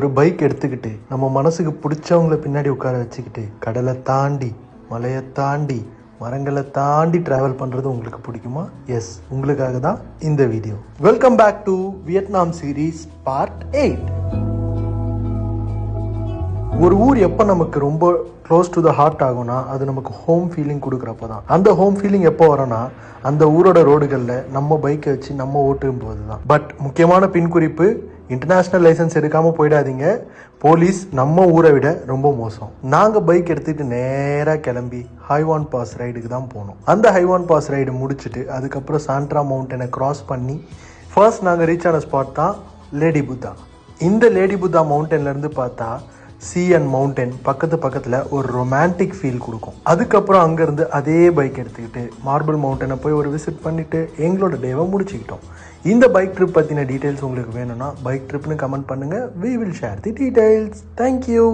ஒரு பைக் எடுத்துக்கிட்டு நம்ம மனசுக்கு பிடிச்சவங்கள பின்னாடி உட்கார வச்சுக்கிட்டு கடலை தாண்டி மலையை தாண்டி மரங்களை தாண்டி டிராவல் பண்ணுறது உங்களுக்கு பிடிக்குமா? எஸ், உங்களுக்காக தான் இந்த video. Welcome back to Vietnam series part 8. ஒரு ஊர் எப்போ நமக்கு ரொம்ப க்ளோஸ் டு த ஹார்ட் ஆகும்னா அது நமக்கு ஹோம் ஃபீலிங் கொடுக்குறப்ப தான். அந்த ஹோம் ஃபீலிங் எப்போ வரும்னா அந்த ஊரோட ரோடுகளில் நம்ம பைக்கை வச்சு நம்ம ஓட்டும் போது தான். பட் முக்கியமான பின்குறிப்பு, இன்டர்நேஷ்னல் லைசன்ஸ் எடுக்காமல் போயிடாதீங்க. போலீஸ் நம்ம ஊரை விட ரொம்ப மோசம். நாங்கள் பைக் எடுத்துகிட்டு நேராக கிளம்பி ஹைவான் பாஸ் ரைடுக்கு தான் போனோம். அந்த ஹைவான் பாஸ் ரைடு முடிச்சுட்டு அதுக்கப்புறம் சாண்ட்ரா மவுண்டனை கிராஸ் பண்ணி ஃபர்ஸ்ட் நாங்கள் ரீச் ஆன ஸ்பாட் தான் லேடி புத்தா. இந்த லேடி புத்தா மவுண்டன்லேருந்து பார்த்தா சிஎன் மவுண்டன் பக்கத்தில் ஒரு ரொமான்டிக் ஃபீல் கொடுக்கும். அதுக்கப்புறம் அங்கேருந்து அதே பைக் எடுத்துக்கிட்டு மார்பிள் மவுண்டனை போய் ஒரு விசிட் பண்ணிவிட்டு எங்களோட டேவை முடிச்சுக்கிட்டோம். இந்த பைக் ட்ரிப் பற்றின டீட்டெயில்ஸ் உங்களுக்கு வேணும்னா பைக் ட்ரிப்னு கமெண்ட் பண்ணுங்கள். we will share the details. Thank you.